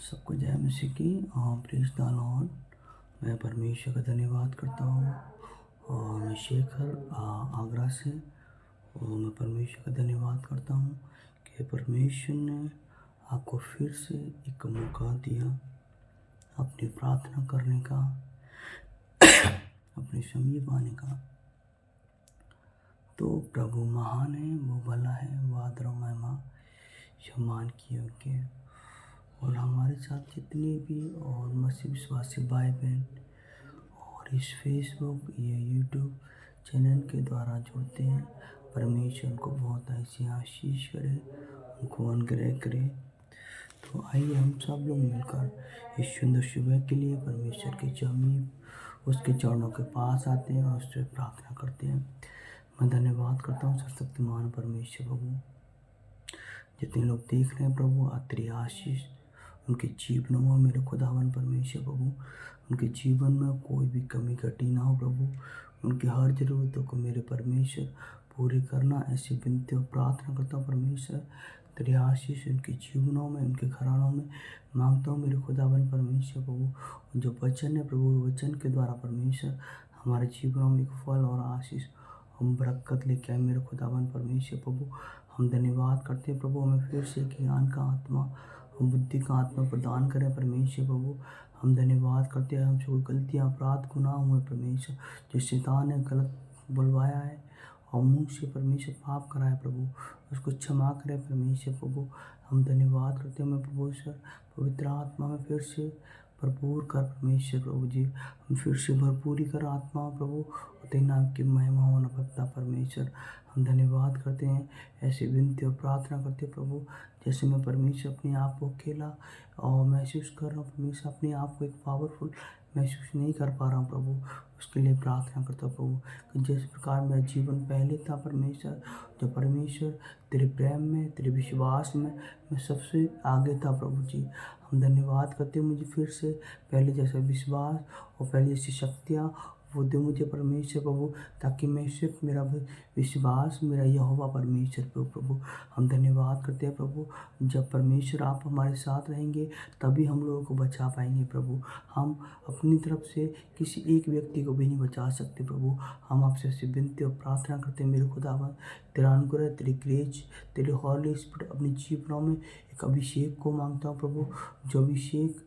सबको जय मसीह की। Praise the Lord. मैं परमेश्वर का धन्यवाद करता हूँ और मैं शेखर आगरा से। और मैं परमेश्वर का धन्यवाद करता हूँ कि परमेश्वर ने आपको फिर से एक मौका दिया अपनी प्रार्थना करने का, अपने समीप आने का। तो प्रभु महान है, वो भला है, वो आदर और महिमा सम्मान की योग्य है। और हमारे साथ जितने भी और मसीह विश्वासी भाई बहन और इस फेसबुक या यूट्यूब चैनल के द्वारा जुड़ते हैं, परमेश्वर उनको बहुत ऐसी आशीष करे, उनको अनुग्रह करे। तो आइए हम सब लोग मिलकर इस सुंदर सुबह के लिए परमेश्वर के समीप उसके चरणों के पास आते हैं और उससे प्रार्थना करते हैं। मैं धन्यवाद करता हूँ सर्वशक्तिमान परमेश्वर प्रभु, जितने लोग देख रहे हैं प्रभु, तेरी आशीष उनके जीवनों में मेरे खुदावन परमेश्वर प्रभु, उनके जीवन में कोई भी कमी घटी ना हो प्रभु। उनकी हर ज़रूरतों को मेरे परमेश्वर पूरी करना, ऐसी विनती और प्रार्थना करता हूँ परमेश्वर। तेरी आशीष उनके जीवनों में, उनके घरानों में मांगता हूँ मेरे खुदावन परमेश्वर प्रभु। जो वचन है प्रभु, वचन के द्वारा परमेश्वर हमारे जीवनों में एक फल और आशीष हम बरकत लेके आए मेरे खुदावन परमेश्वर प्रभु। हम धन्यवाद करते हैं प्रभु, हमें फिर से ज्ञान का आत्मा, हम बुद्धि का आत्मा प्रदान करें परमेश्वर प्रभु। हम धन्यवाद करते हैं, हमसे कोई गलतियाँ अपराध गुनाह हुए परमेश्वर, जो शैतान ने गलत बुलवाया है और मुँह से परमेश्वर पाप कराए प्रभु, उसको क्षमा करें परमेश्वर प्रभु। हम धन्यवाद करते हैं मैं प्रभु सर, पवित्र आत्मा में फिर से भरपूर कर परमेश्वर प्रभु जी। हम फिर से भरपूरी कर आत्मा प्रभु, तेरे नाम की महिमा होना पड़ता परमेश्वर। हम धन्यवाद करते हैं, ऐसी विनती और प्रार्थना करते हैं प्रभु, जैसे मैं परमेश्वर अपने आप को अकेला और महसूस कर रहा हूँ परमेश्वर, अपने आप को एक पावरफुल महसूस नहीं कर पा रहा हूँ प्रभु, उसके लिए प्रार्थना करता हूँ प्रभु कि जिस प्रकार मेरा जीवन पहले था परमेश्वर, जो परमेश्वर तेरे प्रेम में, तेरे विश्वास में मैं सबसे आगे था प्रभु जी। हम धन्यवाद करते हैं, मुझे फिर से पहले जैसा विश्वास और पहले जैसी शक्तियाँ वो दे मुझे परमेश्वर प्रभु, ताकि मैं सिर्फ मेरा विश्वास मेरा यहोवा परमेश्वर पे प्रभु। हम धन्यवाद करते हैं प्रभु, जब परमेश्वर आप हमारे साथ रहेंगे तभी हम लोगों को बचा पाएंगे प्रभु। हम अपनी तरफ से किसी एक व्यक्ति को भी नहीं बचा सकते प्रभु। हम आपसे ऐसी विनती और प्रार्थना करते हैं मेरे खुदावन, तेरा अनुग्रह, तेरी ग्रेज, तेरे हॉली स्पिरिट अपने जीवनों में एक अभिषेक को मांगता हूँ प्रभु, जो अभिषेक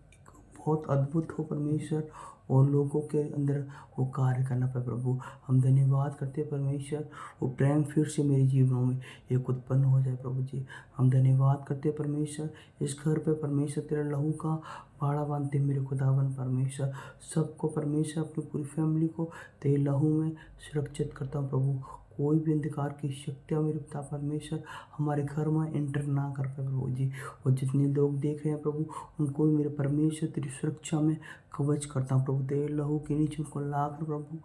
बहुत अद्भुत हो परमेश्वर और लोगों के अंदर वो कार्य करना पाए प्रभु। हम धन्यवाद करते हैं परमेश्वर, वो प्रेम फिर से मेरे जीवनों में एक उत्पन्न हो जाए प्रभु जी। हम धन्यवाद करते हैं परमेश्वर, इस घर पे परमेश्वर तेरा लहू का बाड़ा बांधते मेरे खुदावन परमेश्वर, सबको परमेश्वर अपनी पूरी फैमिली को तेरे लहू में सुरक्षित करता हूँ प्रभु। कोई भी अंधकार की शक्तियाँ मेरे पिता परमेश्वर हमारे घर में एंटर ना कर पाए प्रभु जी। और जितने लोग देख रहे हैं प्रभु, उनको मेरे परमेश्वर तेरी सुरक्षा में कवच करता हूँ प्रभु, तेरे लहू के नीचे उनको लाकर प्रभु,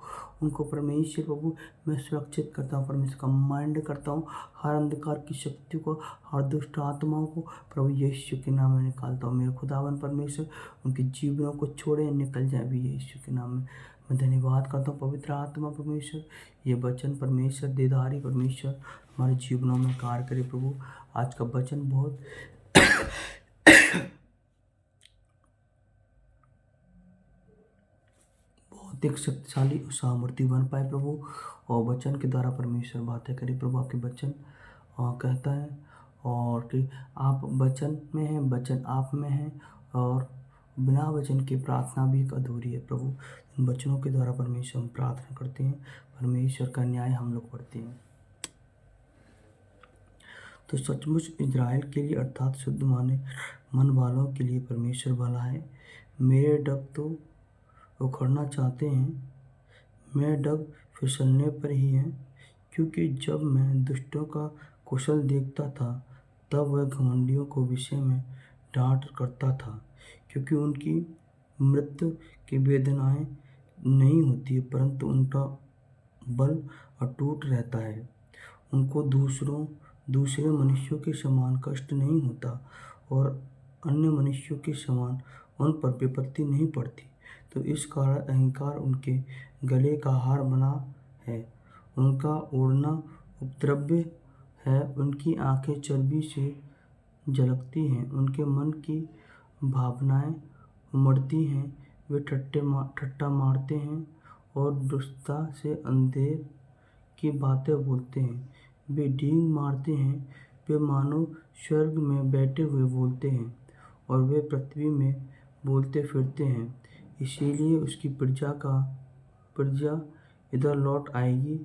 उनको परमेश्वर प्रभु मैं सुरक्षित करता हूँ परमेश्वर, कमांड करता हूँ हर अंधकार की शक्ति को, हर दुष्ट आत्माओं को प्रभु यीशु के नाम में निकालता हूँ मेरे खुदावन परमेश्वर। उनके जीवनों को छोड़े निकल जाए भी यीशु के नाम में। मैं धन्यवाद करता हूँ पवित्र आत्मा परमेश्वर, ये वचन परमेश्वर देदारी परमेश्वर हमारे जीवनों में कार्य करे प्रभु। आज का वचन बहुत एक शक्तिशाली सामर्थ्य बन पाए प्रभु, और वचन के द्वारा परमेश्वर बातें करे प्रभु। आपके वचन कहता है और कि आप वचन में हैं, वचन आप में हैं, और बिना वचन की प्रार्थना भी एक अधूरी है प्रभु। इन वचनों के द्वारा परमेश्वर हम प्रार्थना करते हैं, परमेश्वर का न्याय हम लोग पढ़ते हैं। तो सचमुच इजराइल के लिए अर्थात शुद्ध मन वालों के लिए परमेश्वर भला है। मेरे डग तो उखड़ना चाहते हैं, मैं डग फिसलने पर ही है, क्योंकि जब मैं दुष्टों का कुशल देखता था तब वह घमंडियों को विषय में डांट करता था, क्योंकि उनकी मृत्यु की वेदनाएं नहीं होती परंतु उनका बल अटूट रहता है। उनको दूसरे मनुष्यों के समान कष्ट नहीं होता और अन्य मनुष्यों के समान उन पर विपत्ति नहीं पड़ती। तो इस कारण अहंकार उनके गले का हार बना है, उनका ओढ़ना उपद्रव्य है, उनकी आंखें चर्बी से झलकती हैं, उनके मन की भावनाएं उमड़ती हैं। वे ठट्टा मारते हैं और दुष्टता से अंधेर की बातें बोलते हैं। वे डींग मारते हैं। वे मानो स्वर्ग में बैठे हुए बोलते हैं और वे पृथ्वी में बोलते फिरते हैं। इसीलिए उसकी प्रजा इधर लौट आएगी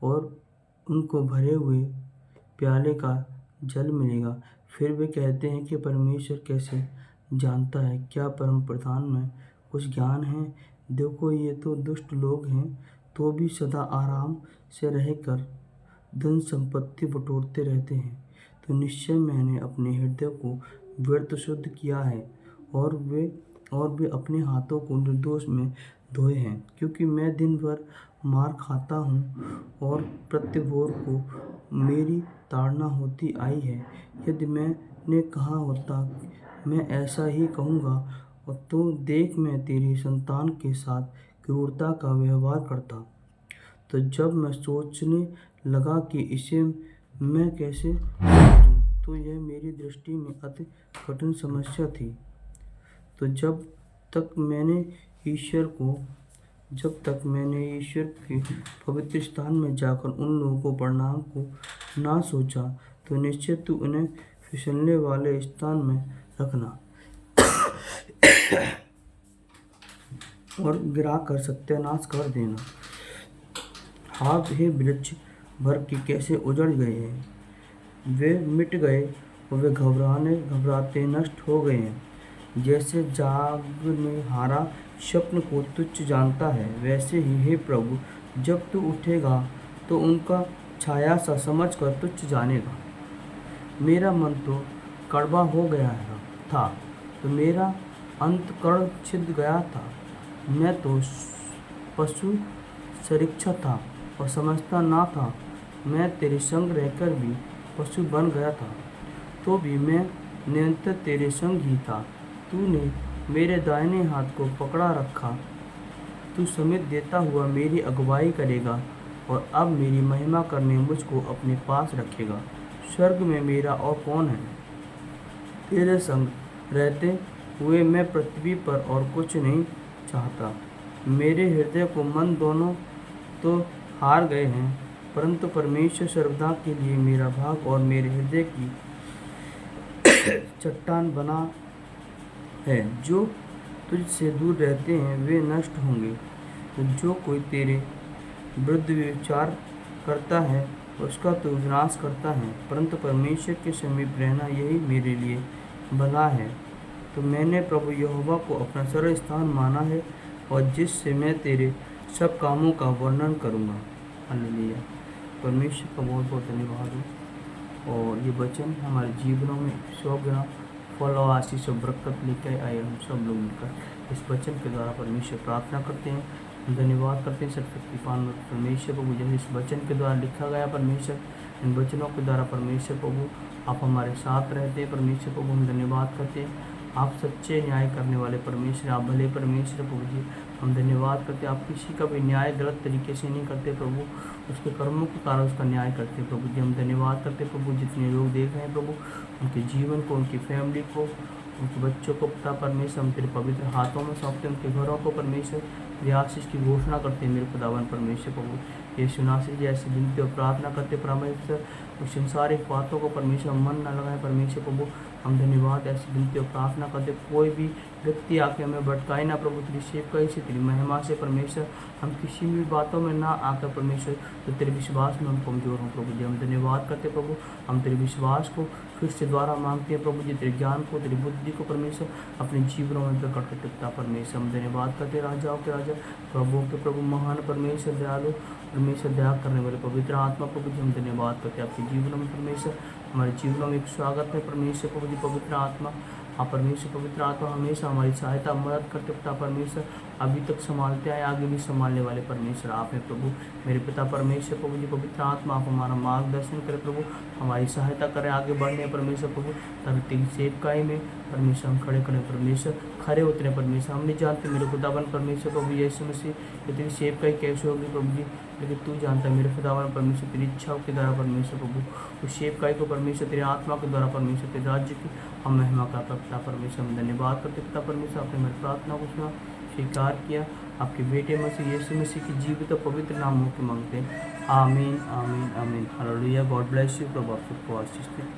और उनको भरे हुए प्याले का जल मिलेगा। फिर वे कहते हैं कि परमेश्वर कैसे जानता है? क्या परम प्रधान में कुछ ज्ञान है? देखो, ये तो दुष्ट लोग हैं, तो भी सदा आराम से रहकर धन संपत्ति बटोरते रहते हैं। तो निश्चय मैंने अपने हृदय को व्यर्थ शुद्ध किया है और वे अपने हाथों को निर्दोष में धोए हैं। क्योंकि मैं दिन भर मार खाता हूँ और प्रत्येक को मेरी ताड़ना होती आई है। यदि मैंने कहा होता मैं ऐसा ही कहूँगा, और तो देख, मैं तेरी संतान के साथ क्रूरता का व्यवहार करता। तो जब मैं सोचने लगा कि इसे मैं कैसे समझूं, तो यह मेरी दृष्टि में अति कठिन समस्या थी। तो जब तक मैंने ईश्वर के पवित्र स्थान में जाकर उन लोगों को प्रणाम को ना सोचा, तो निश्चय तू उन्हें फिसलने वाले स्थान में रखना और गिरा कर सत्यानाश कर देना। हाथ हे वृक्ष भर के कैसे उजड़ गए हैं, वे मिट गए और वे घबराते नष्ट हो गए हैं। जैसे जागनेहारा स्वप्न को तुच्छ जानता है, वैसे ही हे प्रभु, जब तू उठेगा तो उनका छाया सा समझकर तुच्छ जानेगा। मेरा मन तो कड़वा हो गया था, तो मेरा अंतकरण छिद गया था। मैं तो पशु सरीक्षा था और समझता ना था। मैं तेरे संग रहकर भी पशु बन गया था, तो भी मैं निरंतर तेरे संग ही था। तूने मेरे दाहिने हाथ को पकड़ा रखा। तू समेत देता हुआ मेरी अगुवाई करेगा और अब मेरी महिमा करने मुझको अपने पास रखेगा। स्वर्ग में मेरा और कौन है? तेरे संग रहते हुए मैं पृथ्वी पर और कुछ नहीं चाहता। मेरे हृदय को मन दोनों तो हार गए हैं, परंतु परमेश्वर सर्वदा के लिए मेरा भाग और मेरे हृदय की चट्टान बना है। जो तुझसे दूर रहते हैं वे नष्ट होंगे। तो जो कोई तेरे विरुद्ध विचार करता है उसका तो विनाश करता है, परंतु परमेश्वर के समीप रहना यही मेरे लिए भला है। तो मैंने प्रभु यहोवा को अपना सर्व स्थान माना है और जिससे मैं तेरे सब कामों का वर्णन करूँगा। हालेलुया। परमेश्वर का बहुत बहुत धन्यवाद हो। और ये वचन हमारे जीवनों में 100 गुना फल और आशीष और बरकत लेकर आए। हम सब लोग मिलकर इस वचन के द्वारा परमेश्वर प्रार्थना करते हैं, धन्यवाद करते हैं सर्वशक्तिमान परमेश्वर प्रभु। जैसे इस वचन के द्वारा लिखा गया परमेश्वर, इन वचनों के द्वारा परमेश्वर प्रभु आप हमारे साथ रहते हैं। परमेश्वर प्रभु हम धन्यवाद करते हैं, आप सच्चे न्याय करने वाले परमेश्वर, आप भले परमेश्वर प्रभु जी। हम धन्यवाद करते हैं, आप किसी का भी न्याय गलत तरीके से नहीं करते प्रभु, उसके कर्मों के कारण उसका न्याय करते हैं प्रभु जी। हम धन्यवाद करते प्रभु, जितने लोग देख रहे हैं प्रभु, उनके जीवन को, उनकी फैमिली को, उनके बच्चों को पिता परमेश्वर हम तेरे पवित्र हाथों में सौंपते हैं। उनके घरों को परमेश्वर तेरे आशीष की घोषणा करते हैं मेरे खुदावन परमेश्वर प्रभु। ये सुनासी जी ऐसी विनती और प्रार्थना करते परमेश्वर, उस संसारिक बातों को परमेश्वर मन न लगाए परमेश्वर प्रभु। हम धन्यवाद ऐसी विनती और प्रार्थना करते, कोई भी व्यक्ति आके हमें भटकाए ना प्रभु, तेरी सेवकाई से, तेरी महिमा से परमेश्वर। हम किसी भी बातों में ना आकर परमेश्वर, तो तेरे विश्वास में हम कमज़ोर हों प्रभु जी। हम धन्यवाद करते प्रभु, हम तेरे विश्वास को फिर से द्वारा मांगते हैं प्रभु जी, तेरे ज्ञान को, तेरी बुद्धि को परमेश्वर अपने जीवनों में प्रकट करते पिता परमेश्वर। हम धन्यवाद करते राजाओं के राजा, प्रभुओं के प्रभु, महान परमेश्वर, दयालु परमेश्वर, दया करने वाले पवित्र आत्मा प्रभु जी। हम धन्यवाद करते हैं आपके जीवनों में परमेश्वर, हमारे जीवनों में एक स्वागत है परमेश्वर प्रभु जी। पवित्र आत्मा, आप परमेश्वर पवित्र आत्मा हमेशा हमारी सहायता मदद करते पिता परमेश्वर। अभी तक संभालते आए, आगे भी संभालने वाले परमेश्वर आप हैं प्रभु मेरे पिता परमेश्वर प्रभु जी। पवित्र आत्मा आप हमारा मार्गदर्शन करें प्रभु, हमारी सहायता करें आगे बढ़ने परमेश्वर प्रभु। तभी तेरी सेवकाई में परमेश्वर हम खड़े करें परमेश्वर, खड़े उतरे परमेश्वर। हम नहीं जानते मेरे खुदावन परमेश्वर प्रभु यीशु मसीह कि तेरी सेवकाई कैसे होगी प्रभु जी, लेकिन तू जानता है मेरे खुदावन परमेश्वर। तेरी इच्छाओं के द्वारा परमेश्वर प्रभु उस सेवकाई को परमेश्वर तेरे आत्मा के द्वारा परमेश्वर तेरे राज्य की हम महिमा करता पिता परमेश्वर, हम धन्यवाद करते पिता परमेश्वर, आपने मेरी प्रार्थना को सुना, स्वीकार किया। आपके बेटे मसीह यीशु मसीह की जीवित और पवित्र नाम के मांगते हैं। आमीन आमीन आमीन। हालेलुया। God bless you. प्रभु आपको आशीष दे।